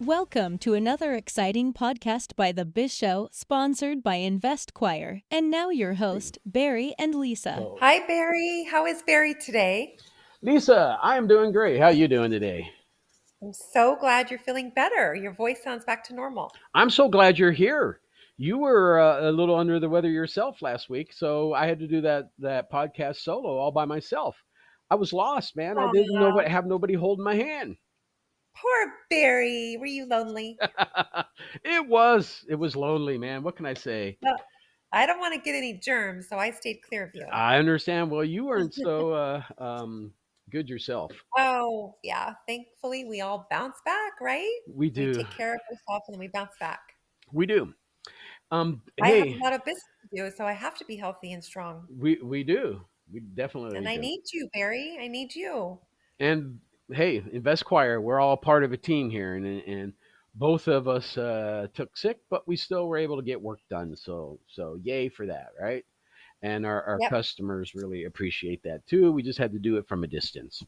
Welcome to another exciting podcast by the Biz Show, sponsored by InvestQuire. And now your host, Barry and Lisa. Hi, Barry. How is Barry today? Lisa, I am doing great. How are you doing today? I'm so glad you're feeling better. Your voice sounds back to normal. I'm so glad you're here. You were a little under the weather yourself last week, so I had to do that podcast solo all by myself. I was lost, man. I didn't know Aw, have nobody holding my hand. poor Barry. Were you lonely? It was lonely, man. What can I say? Well, I don't want to get any germs, so I stayed clear of you. I understand. Well, you weren't so good yourself. Oh, yeah. Thankfully, we all bounce back, right? We We do. take care of ourselves and then we bounce back. We do. I have a Hey, lot of business to do, so I have to be healthy and strong. we do. We And definitely I do. need you, Barry. I need you. And hey, InvestQuire, we're all part of a team here, and both of us took sick, but we still were able to get work done. So yay for that, right? And our Yep, customers really appreciate that too. We just had to do it from a distance.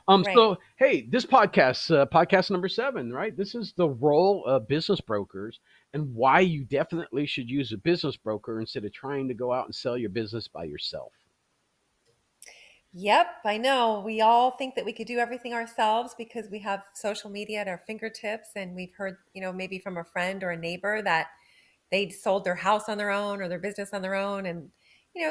right. So hey, this podcast, podcast number 7, right? This is the role of business brokers and why you definitely should use a business broker instead of trying to go out and sell your business by yourself. Yep, I know. We all think that we could do everything ourselves because we have social media at our fingertips, and we've heard, maybe from a friend or a neighbor that they'd sold their house on their own or their business on their own. And,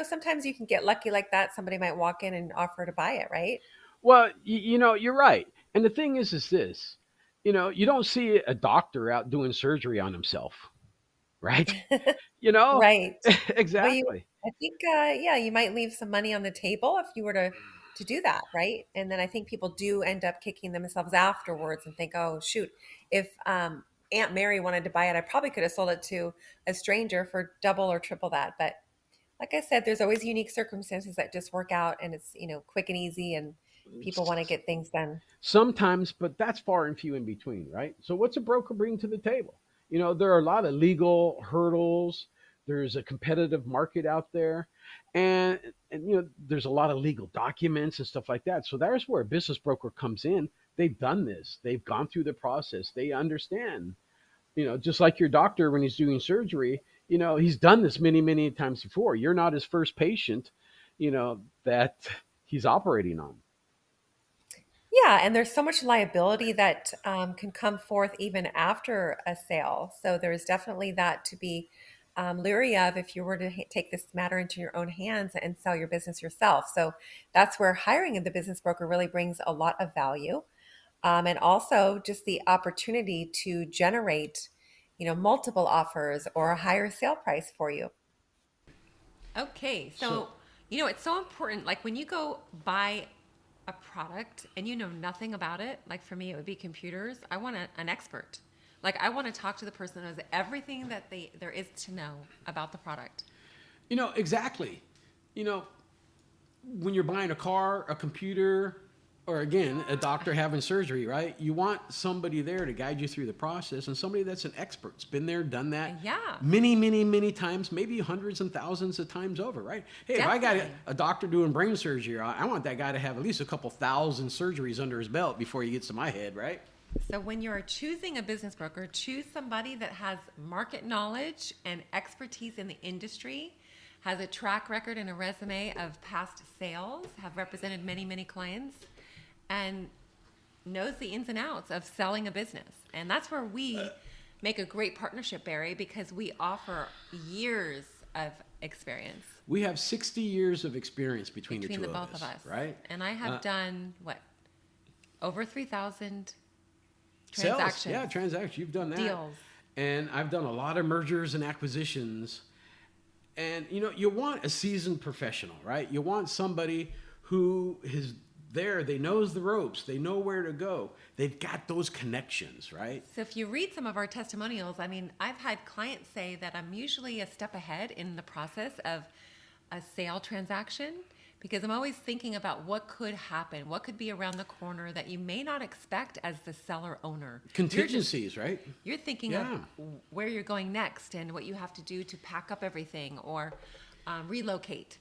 sometimes you can get lucky like that. Somebody might walk in and offer to buy it, right? Well, you're right. And the thing is this, you don't see a doctor out doing surgery on himself, right? You know, Right. Well, exactly. I think, yeah, you might leave some money on the table if you were to do that, right? And then I think people do end up kicking themselves afterwards and think, oh, shoot, if Aunt Mary wanted to buy it, I probably could have sold it to a stranger for double or triple that. But like I said, there's always unique circumstances that just work out, and it's, quick and easy, and people want to get things done. Sometimes, but that's far and few in between, right? So, what's a broker bring to the table? There are a lot of legal hurdles. There's a competitive market out there, and there's a lot of legal documents and stuff like that. So there's where a business broker comes in. They've done this. They've gone through the process. They understand. Just like your doctor when he's doing surgery, he's done this many, many times before. You're not his first patient, that he's operating on. Yeah, and there's so much liability that can come forth even after a sale. So there's definitely that to be leery of if you were to take this matter into your own hands and sell your business yourself. So that's where hiring the business broker really brings a lot of value, and also just the opportunity to generate, multiple offers or a higher sale price for you. Okay, So, it's so important. Like when you go buy a product and you know nothing about it, like for me, it would be computers. I want an expert. Like I want to talk to the person who knows everything that there is to know about the product. exactly. You know, when you're buying a car, a computer, or again, a doctor having surgery, right? You want somebody there to guide you through the process and somebody that's an expert. It's been there, done that Yeah, many, many, many times, maybe hundreds and thousands of times over, right? Hey, if I got definitely. a doctor doing brain surgery, I want that guy to have at least a couple thousand surgeries under his belt before he gets to my head, right? So when you're choosing a business broker, choose somebody that has market knowledge and expertise in the industry, has a track record and a resume of past sales, have represented many, many clients, and knows the ins and outs of selling a business. And that's where we make a great partnership, Barry, because we offer years of experience We have 60 years of experience between the between two the of both of us, us. right? And I have done what? Over 3,000 Sales, transactions, yeah, transactions. You've done that. deals. And I've done a lot of mergers and acquisitions. And you want a seasoned professional, right? You want somebody who is there, they knows the ropes, they know where to go. They've got those connections, right? So if you read some of our testimonials, I mean, I've had clients say that I'm usually a step ahead in the process of a sale transaction because I'm always thinking about what could happen, what could be around the corner that you may not expect as the seller owner. Contingencies, right? You're thinking of Yeah. where you're going next and what you have to do to pack up everything or relocate.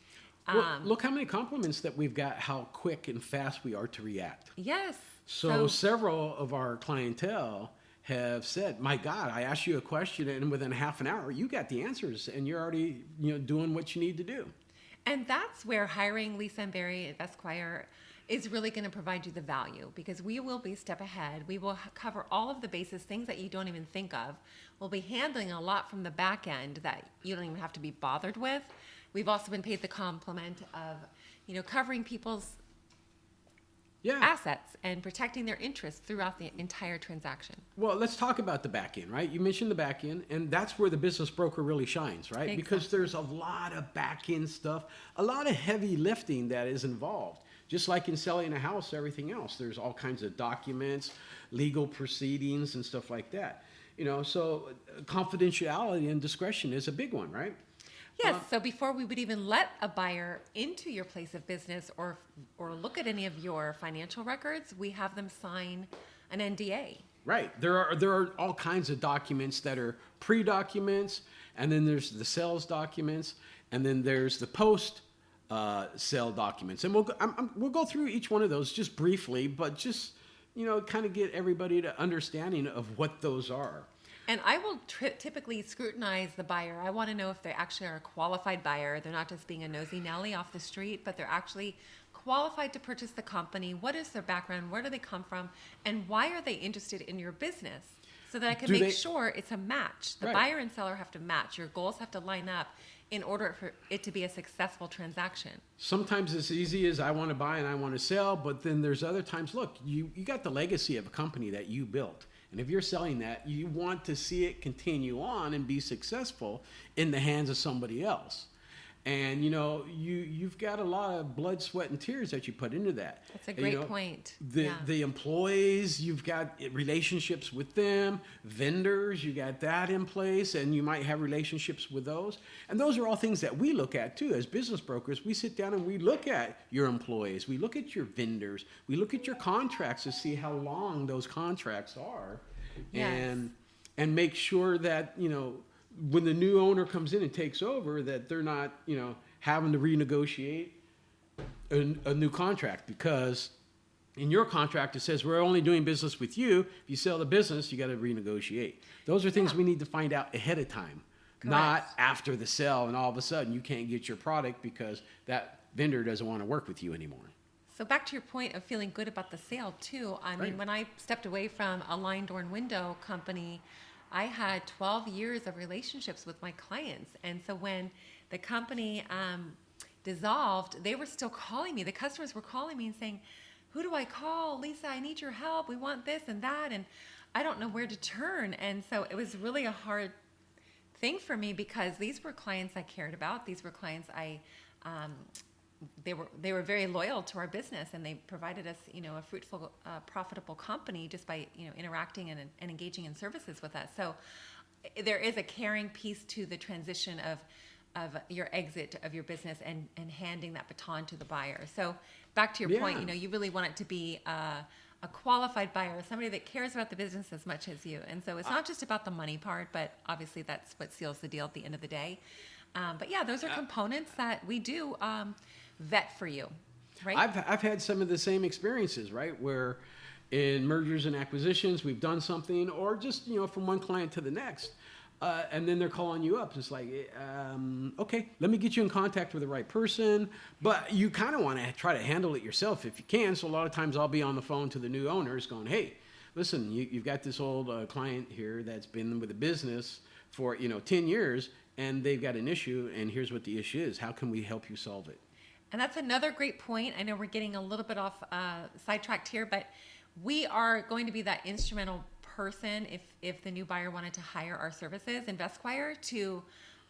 Well, look how many compliments that we've got, how quick and fast we are to react. Yes. So several of our clientele have said, "My God, I asked you a question, and within half an hour, you got the answers, and you're already, doing what you need to do." And that's where hiring Lisa and Barry at Esquire is really going to provide you the value, because we will be a step ahead. We will cover all of the basis, things that you don't even think of. We'll be handling a lot from the back end that you don't even have to be bothered with. We've also been paid the compliment of, covering people's assets and protecting their interests throughout the entire transaction. Well, let's talk about the back end, right? You mentioned the back end, and that's where the business broker really shines, right? Exactly. Because there's a lot of back end stuff, a lot of heavy lifting that is involved. Just like in selling a house, everything else, there's all kinds of documents, legal proceedings, and stuff like that. So confidentiality and discretion is a big one, right? Yes. So before we would even let a buyer into your place of business or look at any of your financial records, we have them sign an NDA. Right. There are all kinds of documents that are pre-documents, and then there's the sales documents, and then there's the post sale documents. And we'll go through each one of those just briefly, but just kind of get everybody to understanding of what those are. And I will typically scrutinize the buyer. I want to know if they actually are a qualified buyer. They're not just being a nosy Nelly off the street, but they're actually qualified to purchase the company. What is their background? Where do they come from? And why are they interested in your business? So that I can make sure it's a match. The buyer and seller have to match. Your goals have to line up in order for it to be a successful transaction. Sometimes it's easy as I want to buy and I want to sell, but then there's other times, look, you got the legacy of a company that you built. And if you're selling that, you want to see it continue on and be successful in the hands of somebody else. And you've got a lot of blood, sweat, and tears that you put into that. That's a great point. The employees, you've got relationships with them. Vendors, you got that in place, and you might have relationships with those. And those are all things that we look at too as business brokers. We sit down and we look at your employees, we look at your vendors, we look at your contracts to see how long those contracts are, and make sure that when the new owner comes in and takes over, that they're not, having to renegotiate a new contract, because in your contract it says we're only doing business with you. If you sell the business, you got to renegotiate. Those are things we need to find out ahead of time, not after the sale, and all of a sudden you can't get your product because that vendor doesn't want to work with you anymore. So back to your point of feeling good about the sale too. I mean, when I stepped away from a line door and window company, I had 12 years of relationships with my clients. And so when the company dissolved, they were still calling me. The customers were calling me and saying, "Who do I call? Lisa, I need your help. We want this and that." And I don't know where to turn. And so it was really a hard thing for me, because these were clients I cared about. These were clients they were very loyal to our business, and they provided us, a fruitful, profitable company just by, interacting and engaging in services with us. So there is a caring piece to the transition of your exit of your business and handing that baton to the buyer. So back to your point, you really want it to be a qualified buyer, somebody that cares about the business as much as you. And so it's not just about the money part, but obviously that's what seals the deal at the end of the day. But those are components that we do vet for you, right? I've had some of the same experiences, right? Where in mergers and acquisitions, we've done something, or just, from one client to the next. And then they're calling you up. It's like, okay, let me get you in contact with the right person. But you kind of want to try to handle it yourself if you can. So a lot of times I'll be on the phone to the new owners going, "Hey, listen, you've got this old client here that's been with the business for, 10 years, and they've got an issue, and here's what the issue is. How can we help you solve it?" And that's another great point. I know we're getting a little bit off sidetracked here, but we are going to be that instrumental person if the new buyer wanted to hire our services in Esquire to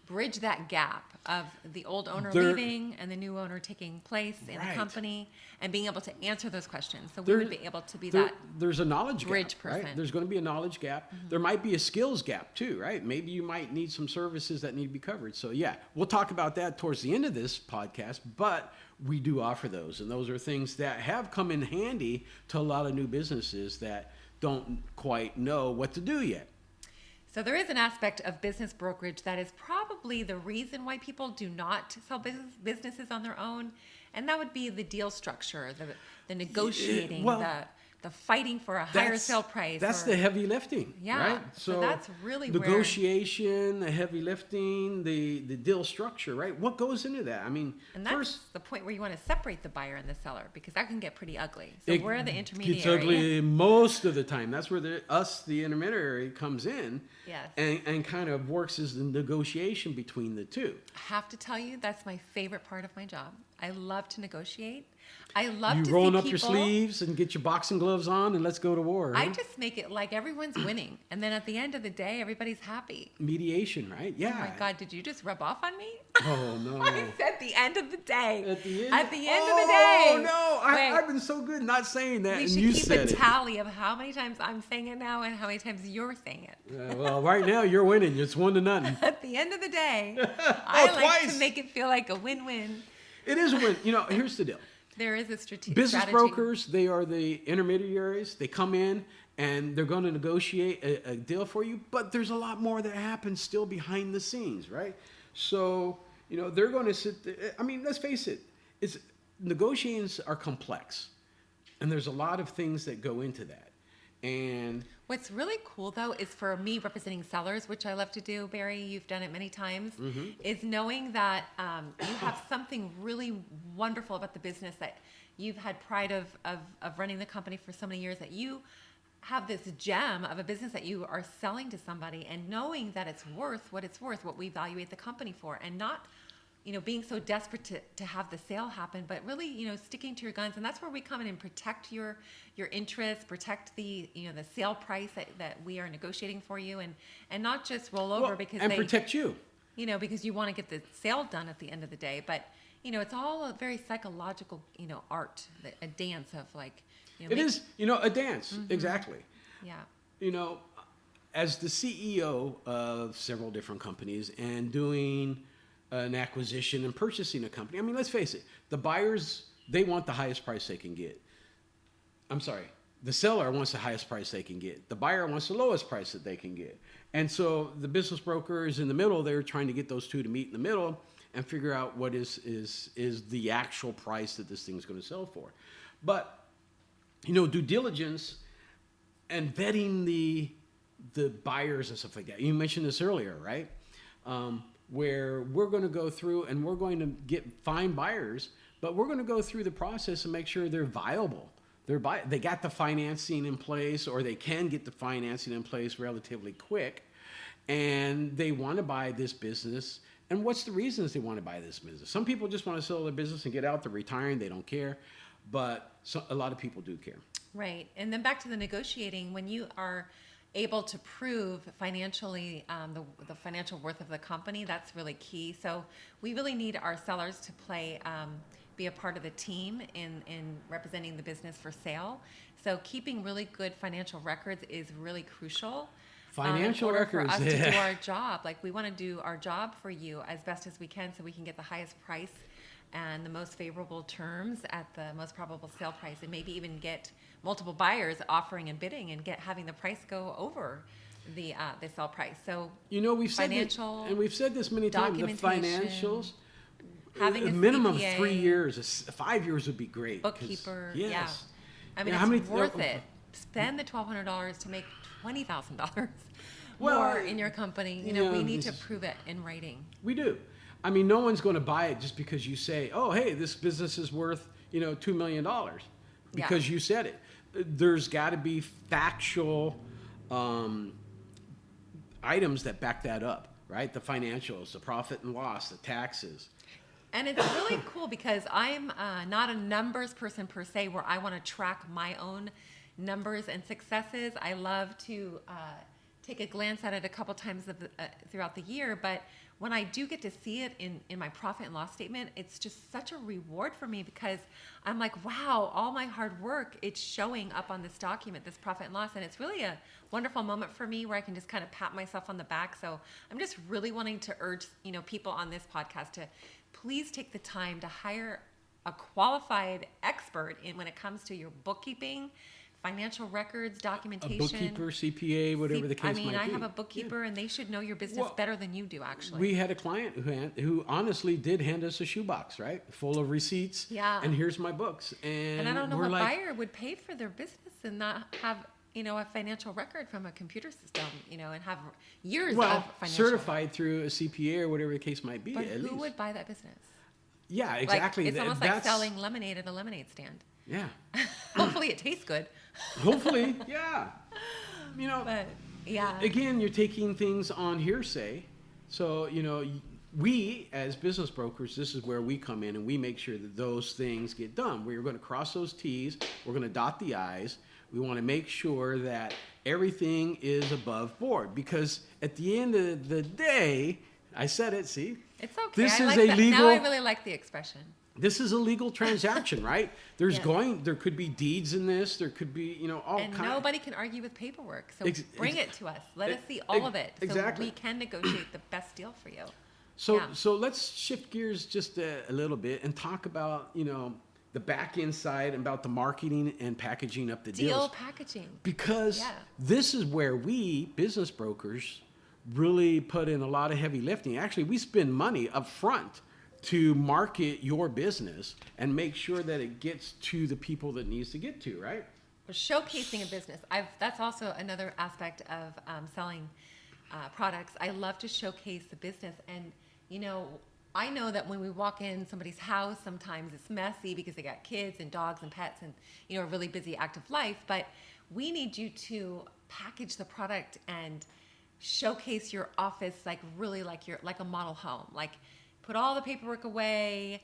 bridge that gap of the old owner leaving and the new owner taking place in the company, and being able to answer those questions. So we would be able to be there's a knowledge bridge gap, person. Right? There's going to be a knowledge gap. Mm-hmm. There might be a skills gap too, right? Maybe you might need some services that need to be covered. So we'll talk about that towards the end of this podcast, but we do offer those. And those are things that have come in handy to a lot of new businesses that don't quite know what to do yet. So there is an aspect of business brokerage that is probably the reason why people do not sell businesses on their own, and that would be the deal structure, the negotiating, the fighting for a higher sale price. That's the heavy lifting, yeah. right? So that's really negotiation, the heavy lifting, the deal structure, right? What goes into that? I mean, and that's first, the point where you want to separate the buyer and the seller, because that can get pretty ugly. So we're the intermediary. It's ugly most of the time. That's where the intermediary, comes in, yes, and kind of works as the negotiation between the two. I have to tell you, that's my favorite part of my job. I love to negotiate. I love you to rolling see up your sleeves and get your boxing gloves on and let's go to war. I huh? just make it like everyone's winning, and then at the end of the day, everybody's happy. Mediation, right? Yeah. Oh my God, did you just rub off on me? Oh no. I said the end of the day. At the end, of the day. Oh no, Wait. I've been so good not saying that, We and should you keep said a it. tally of how many times I'm saying it now and how many times you're saying it. Well, right now you're winning. It's 1-0. At the end of the day, I like twice. to make it feel like a win-win. It is a win. Here's the deal. There is a strategic Business strategy. brokers, they are the intermediaries. They come in and they're going to negotiate a deal for you, but there's a lot more that happens still behind the scenes, right? So, they're going to sit there. I mean, let's face it, negotiations are complex, and there's a lot of things that go into that. And what's really cool, though, is for me representing sellers, which I love to do, Barry, you've done it many times, is knowing that you have something really wonderful about the business, that you've had pride of running the company for so many years, that you have this gem of a business that you are selling to somebody, and knowing that it's worth what we evaluate the company for, and not being so desperate to have the sale happen, but really, sticking to your guns. And that's where we come in and protect your interests, protect the sale price that we are negotiating for you, and not just roll over protect you. Because you want to get the sale done at the end of the day. But, it's all a very psychological, art, a dance of like, it is, a dance. Mm-hmm. Exactly. Yeah. As the CEO of several different companies and doing an acquisition and purchasing a company. I mean, let's face it, the buyers, they want the highest price they can get. I'm sorry, the seller wants the highest price they can get. The buyer wants the lowest price that they can get. And so the business broker is in the middle. They're trying to get those two to meet in the middle and figure out what is the actual price that this thing's going to sell for. But, due diligence and vetting the buyers and stuff like that. You mentioned this earlier, right? Where we're going to go through and we're going to find buyers, but we're going to go through the process and make sure they're viable. They got the financing in place, or they can get the financing in place relatively quick, and they want to buy this business. And what's the reasons they want to buy this business? Some people just want to sell their business and get out. They're retiring. They don't care. But a lot of people do care. Right. And then back to the negotiating, when you are able to prove financially the financial worth of the company, that's really key. So we really need our sellers to be a part of the team in representing the business for sale. So keeping really good financial records is really crucial. Financial in order records, for us to do our job. Like, we want to do our job for you as best as we can, so we can get the highest price and the most favorable terms at the most probable sale price, and maybe even get multiple buyers offering and bidding, and having the price go over the sale price. So we've said this many times. The financials, having a minimum of 3 years, 5 years would be great. Bookkeeper, yes. yeah. I mean, it's worth it. Spend the $1,200 to make $20,000 more in your company. We need to prove it in writing. We do. I mean, no one's going to buy it just because you say, "Oh, hey, this business is worth $2 million," because you said it. There's got to be factual items that back that up, right? The financials, the profit and loss, the taxes. And it's really cool because I'm not a numbers person per se, where I want to track my own numbers and successes. I love to take a glance at it a couple times throughout the year, but when I do get to see it in my profit and loss statement, it's just such a reward for me, because I'm like, wow, all my hard work, it's showing up on this document, this profit and loss. And it's really a wonderful moment for me where I can just kind of pat myself on the back. So I'm just really wanting to urge, people on this podcast to please take the time to hire a qualified expert when it comes to your bookkeeping, financial records, A documentation. bookkeeper, CPA, whatever the case might be. I have a bookkeeper, and they should know your business better than you do, actually. We had a client who honestly did hand us a shoebox, right, full of receipts. Yeah. And here's my books. And I don't know we're what like, buyer would pay for their business and not have, a financial record from a computer system, and have years of financial. certified through a CPA or whatever the case might be. But at who least. would buy that business? Yeah, exactly. Like, it's almost like selling lemonade at a lemonade stand. Yeah. Hopefully it tastes good. Hopefully, yeah. But yeah. Again, you're taking things on hearsay. So, we as business brokers, this is where we come in and we make sure that those things get done. We're going to cross those T's. We're going to dot the I's. We want to make sure that everything is above board, because at the end of the day, I said it, see? It's okay. This I is like a that. legal. Now I really like the expression. This is a legal transaction, right? There Yes. could be deeds in this. There could be, all And kinds. nobody can argue with paperwork. So bring it to us. Let us see ex- all of it. So exactly. we can negotiate the best deal for you. So, Yeah. so let's shift gears just a little bit and talk about, the back end side, about the marketing and packaging up the Deal deals. packaging. Because Yeah. this is where we, business brokers, really put in a lot of heavy lifting. Actually, we spend money up front to market your business and make sure that it gets to the people that it needs to get to, right? Showcasing a business. That's also another aspect of selling products. I love to showcase the business. And, I know that when we walk in somebody's house, sometimes it's messy because they got kids and dogs and pets and, a really busy active life. But we need you to package the product and showcase your office like a model home. Like, put all the paperwork away,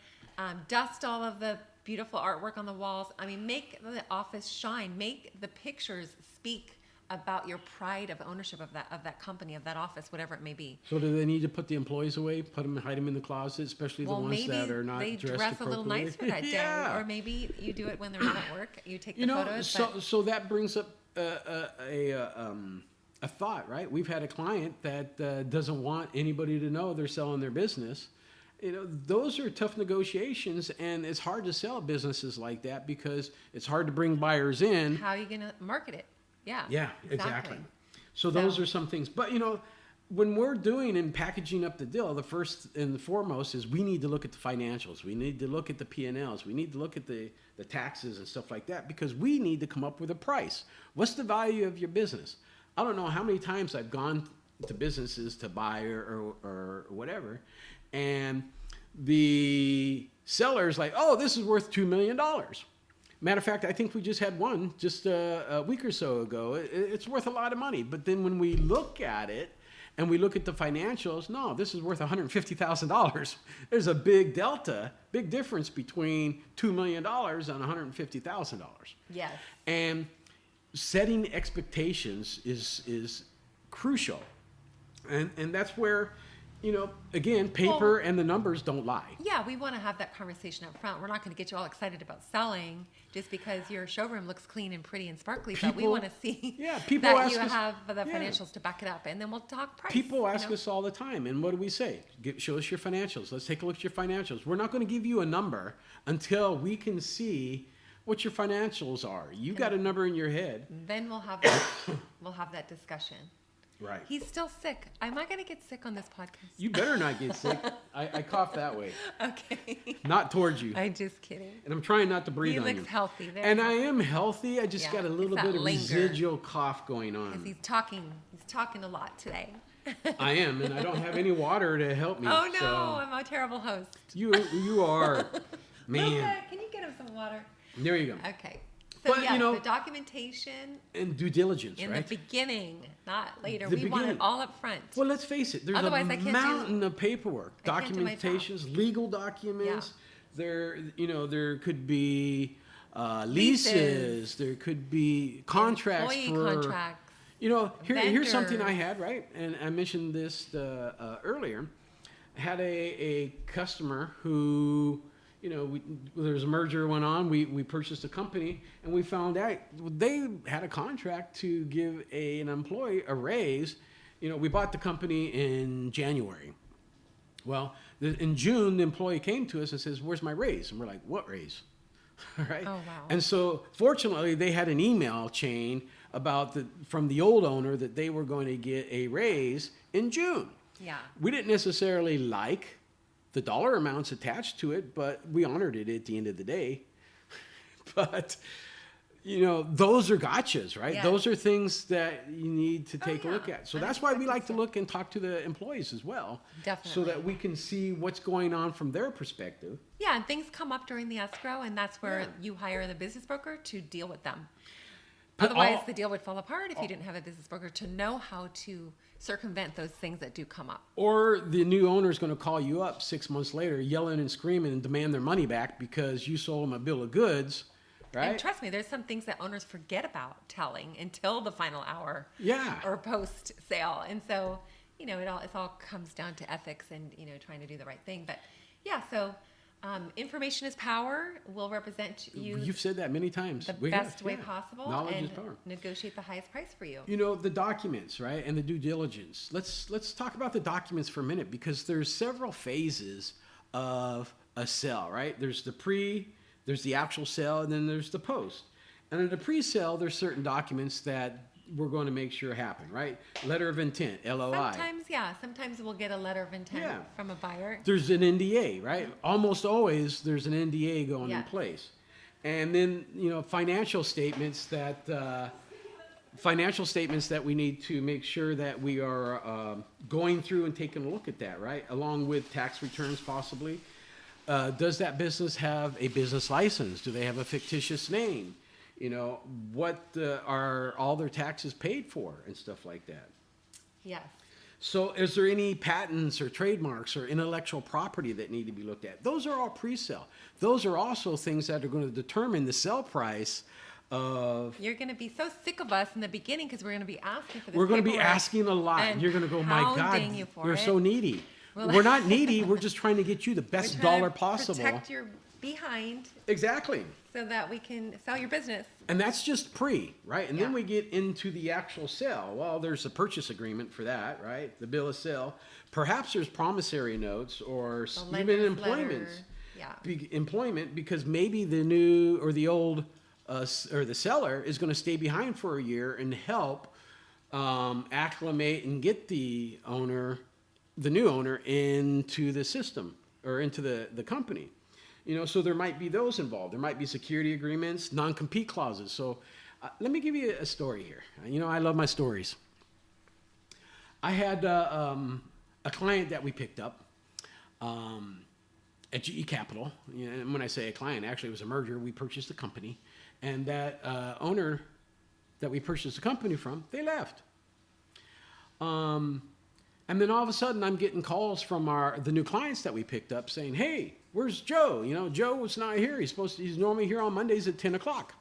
dust all of the beautiful artwork on the walls. I mean, make the office shine. Make the pictures speak about your pride of ownership of that company, of that office, whatever it may be. So do they need to put the employees away, hide them in the closet, especially the ones that are not maybe dressed they dress a little appropriately? nicer that Yeah. day, or maybe you do it when they're not at work. You take the photos. So that brings up a thought, right? We've had a client that doesn't want anybody to know they're selling their business. Those are tough negotiations, and it's hard to sell businesses like that because it's hard to bring buyers in. How are you going to market it? Yeah. Yeah, exactly. So those are some things. But, when we're doing and packaging up the deal, the first and the foremost is we need to look at the financials. We need to look at the P&Ls. We need to look at the taxes and stuff like that, because we need to come up with a price. What's the value of your business? I don't know how many times I've gone to businesses to buy or whatever, and the seller's like, oh, this is worth $2 million. Matter of fact, I think we just had one just a week or so ago. It's worth a lot of money. But then when we look at it and we look at the financials, no, this is worth $150,000. There's a big delta, big difference between $2 million and $150,000. Yes. And setting expectations is crucial. And that's where, again, paper and the numbers don't lie. Yeah, we want to have that conversation up front. We're not going to get you all excited about selling just because your showroom looks clean and pretty and sparkly, but we want to see people that you ask us- have the financials to back it up, and then we'll talk price. People ask us all the time, and what do we say? Show us your financials. Let's take a look at your financials. We're not going to give you a number until we can see what your financials are. You got a number in your head. Then we'll have that discussion. Right. He's still sick. Am I going to get sick on this podcast? You better not get sick. I cough that way. Okay. Not towards you. I'm just kidding. And I'm trying not to breathe He on you. looks healthy. Very And I healthy. am healthy. I just got a little it's bit that of linger. residual cough going Because on. he's talking a lot today. I am, and I don't have any water to help me. Oh no, so I'm a terrible host. you are, man. Luca, can you get him some water? There you go. Okay. So But, yes, the documentation And due diligence, in right? the beginning, not later. The We want it beginning. all up front. Well, let's face it. There's Otherwise, I a can't do- mountain of paperwork, I can't do my job. documentations, legal documents. There could be leases. There could be contracts Employee contracts. Here's something I vendors. had, right? And I mentioned this earlier. I had a customer who, there was a merger went on. We purchased a company, and we found out they had a contract to give an employee a raise. We bought the company in January. Well, in June, the employee came to us and says, "Where's my raise?" And we're like, "What raise?" Right? Oh, wow. And so fortunately they had an email chain from the old owner that they were going to get a raise in June. Yeah. We didn't necessarily like the dollar amounts attached to it, but we honored it at the end of the day. But those are gotchas, right? Yes. Those are things that you need to take a yeah. look at. So that's why we like to look and talk to the employees as well. Definitely. So that we can see what's going on from their perspective. Yeah, and things come up during the escrow, and that's where Yeah. you hire the business broker to deal with them. But Otherwise, the deal would fall apart if you didn't have a business broker to know how to circumvent those things that do come up. Or the new owner is going to call you up 6 months later, yelling and screaming and demand their money back because you sold them a bill of goods, right? And trust me, there's some things that owners forget about telling until the final hour Yeah. or post sale. And so, it all comes down to ethics and, trying to do the right thing. But yeah, so information is power. We'll represent you You've said that many times. the We best have, way yeah. possible Knowledge and is power. negotiate the highest price for you. The documents, right, and the due diligence. Let's talk about the documents for a minute because there's several phases of a sale, right? There's there's the actual sale, and then there's the post. And in the pre-sale, there's certain documents that we're going to make sure happen, right? Letter of intent, LOI. Sometimes we'll get a letter of intent Yeah. from a buyer. There's an NDA, right? Almost always there's an NDA going in Yes. place. And then, financial statements that we need to make sure that we are going through and taking a look at that, right? Along with tax returns possibly. Does that business have a business license? Do they have a fictitious name? What are all their taxes paid for and stuff like that? Yes. So is there any patents or trademarks or intellectual property that need to be looked at? Those are all pre-sale. Those are also things that are going to determine the sell price of... You're going to be so sick of us in the beginning because we're going to be asking for this. We're going to be paperwork asking a lot. and You're going to go, my God, hounding you for you're it. so needy. Well, We're not needy. We're just trying to get you the We're best trying dollar to possible. Protect your behind Exactly. so that we can sell your business. And that's just pre, right? And then Yeah. we get into the actual sale. Well, there's a purchase agreement for that, right? The bill of sale. Perhaps there's promissory notes or The even lender's employment. letter. Yeah. Employment, because maybe the new or the old or the seller is going to stay behind for a year and help acclimate and get the new owner into the system or into the company. So there might be those involved. There might be security agreements, non-compete clauses. So let me give you a story here. I love my stories. I had a client that we picked up at GE Capital. And when I say a client, actually it was a merger. We purchased the company. And that owner that we purchased the company from, they left. And then all of a sudden, I'm getting calls from the new clients that we picked up saying, "Hey, where's Joe? Joe was not here. He's normally here on Mondays at 10 o'clock."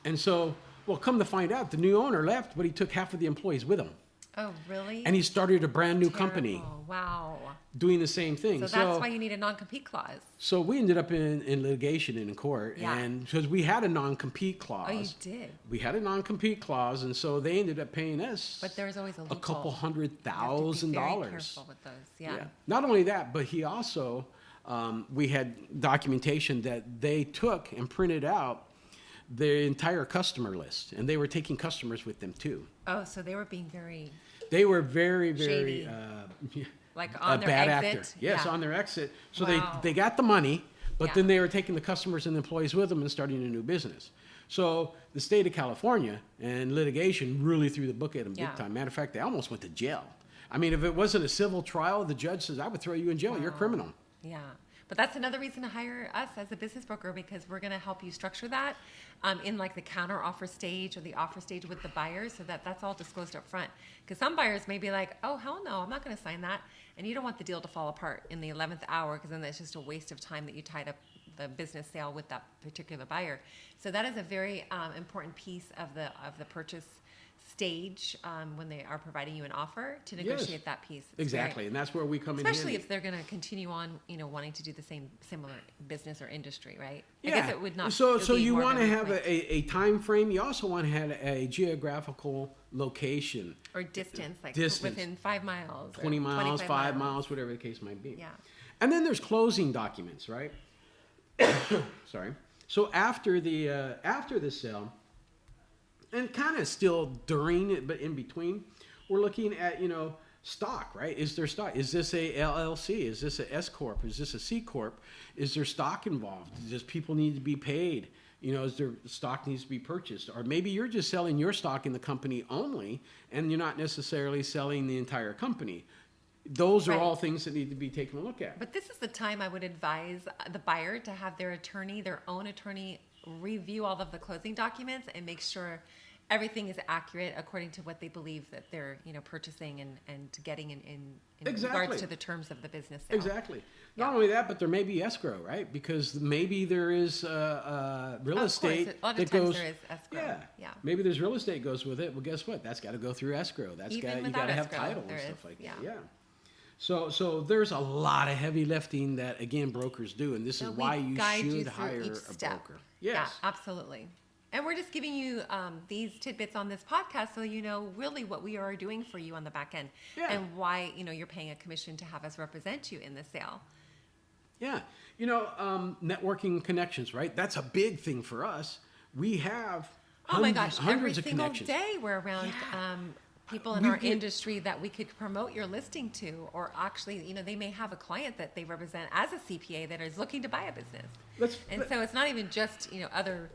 And so, well, come to find out, the new owner left, but he took half of the employees with him. Oh, really? And he started a brand new company Terrible. Wow. doing the same thing. So that's why you need a non-compete clause. So we ended up in litigation and in court. Yeah. And because we had a non-compete clause. Oh, you did? We had a non-compete clause, and so they ended up paying us But there's always a loophole. couple $100,000. You have to be very careful with those. Yeah. Not only that, but he also, we had documentation that they took and printed out the entire customer list, and they were taking customers with them too. Oh, so they were being very... They were very, very Like on a their bad exit? actor. Yes, Yeah. on their exit. So Wow. they got the money, but Yeah. then they were taking the customers and employees with them and starting a new business. So the state of California and litigation really threw the book at them Yeah. big time. Matter of fact, they almost went to jail. I mean, if it wasn't a civil trial, the judge says, "I would throw you in jail. You're a criminal." Yeah. But that's another reason to hire us as a business broker, because we're going to help you structure that in like the counter offer stage or the offer stage with the buyers, so that that's all disclosed up front. Because some buyers may be like, "Oh, hell no, I'm not going to sign that." And you don't want the deal to fall apart in the 11th hour, because then that's just a waste of time that you tied up the business sale with that particular buyer. So that is a very important piece of the purchase stage when they are providing you an offer to negotiate that piece. It's Exactly, and that's where we come in especially handy. if they're going to continue on, wanting to do the same similar business or industry, right? Yeah. I guess it would not. So it would be you more want of to a have point. a time frame. You also want to have a geographical location, or distance, like distance. within 5 miles, or 20 miles, 25 5 miles, whatever the case might be. Yeah. And then there's closing documents, right? Sorry. So after the sale, and kind of still during it, but in between, we're looking at, stock, right? Is there stock? Is this a LLC? Is this a S corp? Is this a C corp? Is there stock involved? Does people need to be paid? Is there stock needs to be purchased? Or maybe you're just selling your stock in the company only, and you're not necessarily selling the entire company. Those are Right. all things that need to be taken a look at. But this is the time I would advise the buyer to have their attorney, their own attorney, review all of the closing documents and make sure everything is accurate according to what they believe that they're, purchasing and getting in Exactly. regards to the terms of the business sale. Exactly. Not only that, but there may be escrow, right? Because maybe there is real estate A lot that of times goes. there is escrow. Yeah. Maybe there's real estate goes with it. Well, guess what? That's got to go through escrow. That's Even got you without got to have escrow, title and there stuff is, like yeah. that. Yeah. So there's a lot of heavy lifting that again brokers do, and this So is we why you guide you should through hire each a step. broker. Yes. Yeah, absolutely. And we're just giving you these tidbits on this podcast so you know really what we are doing for you on the back end Yeah. and why you're paying a commission to have us represent you in the sale. Yeah. Networking connections, right? That's a big thing for us. We have Oh my gosh, every hundreds of single connections. day we're around people in We our get- industry that we could promote your listing to, or actually, they may have a client that they represent as a CPA that is looking to buy a business. So it's not even just, other,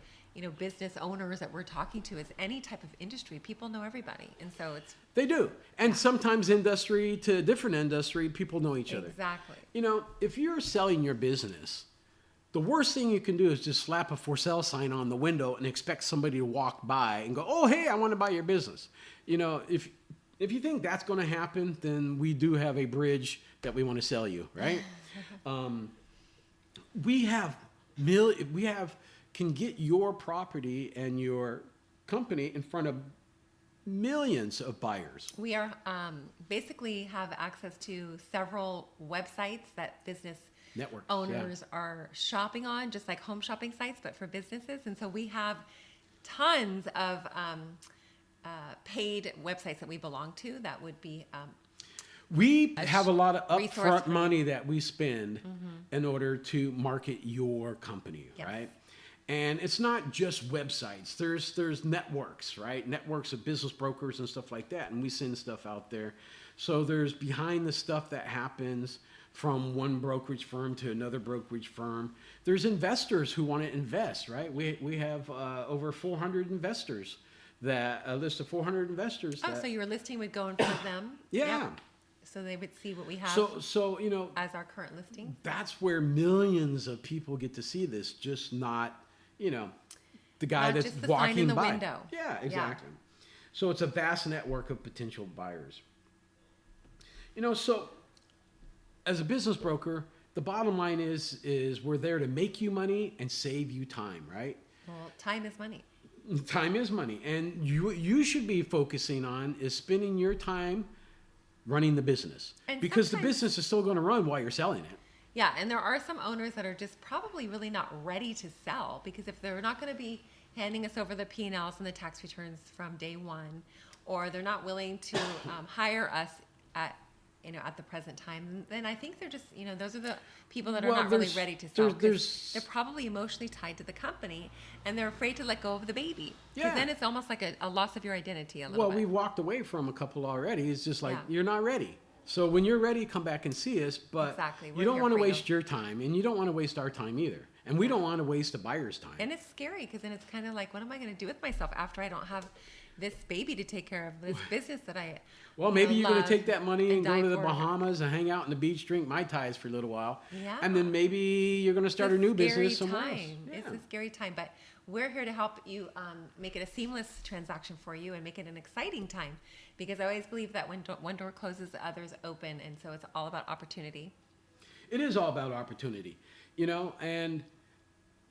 business owners that we're talking to. It's any type of industry. People know everybody. And so it's They do. And sometimes industry to different industry, people know each other. exactly. If you're selling your business, the worst thing you can do is just slap a for sale sign on the window and expect somebody to walk by and go, "Oh, hey, I want to buy your business." If you think that's going to happen, then we do have a bridge that we want to sell you, right? We can get your property and your company in front of millions of buyers. We are basically have access to several websites that business Networks, owners are shopping on, just like home shopping sites, but for businesses. And so we have tons of paid websites that we belong to that would be We have a lot of resource upfront for you. money that we spend in order to market your company, Yes. right? And it's not just websites. There's networks, right? Networks of business brokers and stuff like that, and we send stuff out there. So there's behind the stuff that happens from one brokerage firm to another brokerage firm. There's investors who want to invest, right? We have over 400 investors a list of 400 investors. Oh, so your listing would go in front of them? Yeah. Yep. So they would see what we have So as our current listing. that's where millions of people get to see this, just not, the guy Not that's just the sign walking in the by. window. Yeah, exactly. So it's a vast network of potential buyers. So as a business broker, the bottom line is we're there to make you money and save you time, right? Well, time is money. Time is money, and you should be focusing on is spending your time running the business, And because the sometimes- business is still going to run while you're selling it. Yeah, and there are some owners that are just probably really not ready to sell, because if they're not going to be handing us over the P&Ls and the tax returns from day one, or they're not willing to hire us at the present time, then I think they're just, those are the people that are Well, not really there's- ready to sell. there's- 'Cause there's- they're probably emotionally tied to the company, and they're afraid to let go of the baby. Yeah. Because then it's almost like a loss of your identity a little Well, bit. we walked away from a couple already. It's just like, Yeah. you're not ready. So when you're ready, come back and see us. But Exactly. you We're don't here want to for you. waste your time, and you don't want to waste our time either. And we don't want to waste a buyer's time. And it's scary because then it's kind of like, what am I going to do with myself after I don't have this baby to take care of, this business that I Well, maybe you're going love to take that money and go die to the for. Bahamas and hang out on the beach, drink Mai Tais for a little while. Yeah. And then maybe you're going to start a new business somewhere else. It's a scary time, but we're here to help you make it a seamless transaction for you and make it an exciting time, because I always believe that when one door closes, the others open, and so it's all about opportunity. It is all about opportunity, and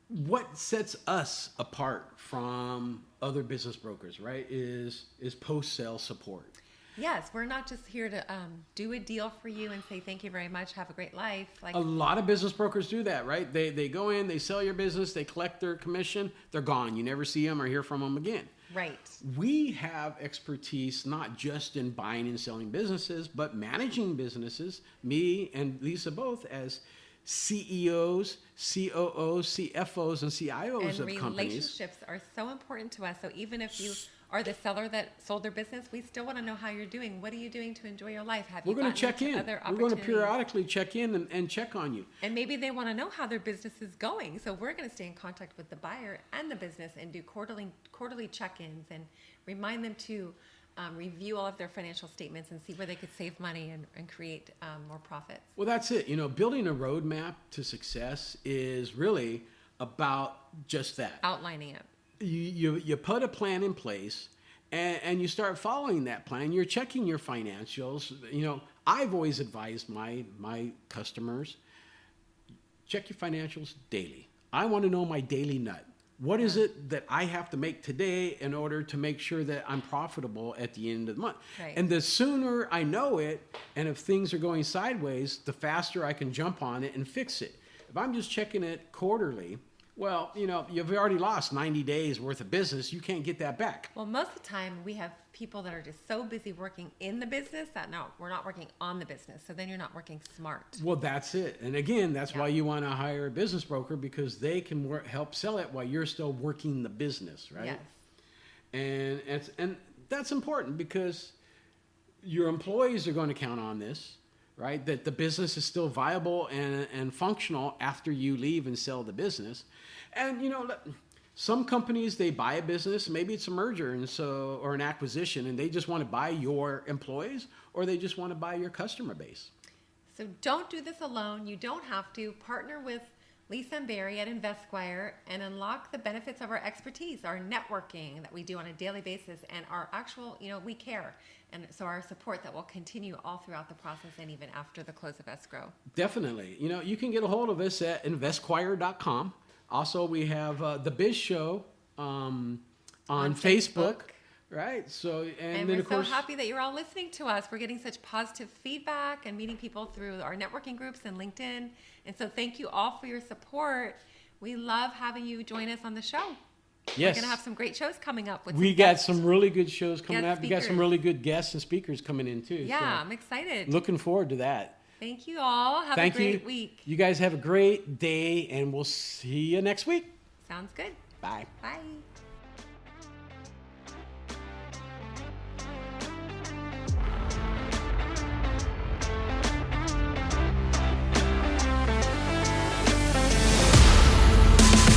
what sets us apart from other business brokers, right, is post-sale support. Yes, we're not just here to do a deal for you and say thank you very much, have a great life. Like A lot of business brokers do that, right? They go in, they sell your business, they collect their commission, they're gone. You never see them or hear from them again. right. We have expertise not just in buying and selling businesses, but managing businesses. Me and Lisa both as CEOs, COOs, CFOs, and CIOs And of companies. relationships are so important to us. So even if you are the seller that sold their business, we still want to know how you're doing. What are you doing to enjoy your life? Have We're you going to gotten check into in. other We're going to opportunities? periodically check in and check on you. And maybe they want to know how their business is going. So we're going to stay in contact with the buyer and the business and do quarterly check-ins and remind them to review all of their financial statements and see where they could save money and create more profits. Well, that's it. Building a roadmap to success is really about just that. Outlining it. You put a plan in place, and you start following that plan. You're checking your financials. I've always advised my customers, check your financials daily. I want to know my daily nut. What is it that I have to make today in order to make sure that I'm profitable at the end of the month? Right. And the sooner I know it, and if things are going sideways, the faster I can jump on it and fix it. If I'm just checking it quarterly, well, you've already lost 90 days worth of business. You can't get that back. Well, most of the time we have people that are just so busy working in the business that we're not working on the business. So then you're not working smart. Well, that's it. And again, that's why you want to hire a business broker, because they can help sell it while you're still working the business, right? Yes. And that's important, because your employees are going to count on this, right? That the business is still viable and functional after you leave and sell the business. And some companies, they buy a business, maybe it's a merger or an acquisition, and they just want to buy your employees, or they just want to buy your customer base. So don't do this alone. You don't have to. Partner with Lisa and Barry at InvestSquire and unlock the benefits of our expertise, our networking that we do on a daily basis, and our actual, we care. And so our support that will continue all throughout the process and even after the close of escrow. Definitely. You can get a hold of us at investquire.com. Also, we have the Biz Show on Facebook. Right. So, and then we're of course, so happy that you're all listening to us. We're getting such positive feedback and meeting people through our networking groups and LinkedIn. And so thank you all for your support. We love having you join us on the show. Yes. We're going to have some great shows coming up. We got some really good shows coming up. We got some speakers. really good guests and speakers coming in too. Yeah, So I'm excited. looking forward to that. Thank you all. Have a great week. You guys have a great day, and we'll see you next week. Sounds good. Bye. Bye.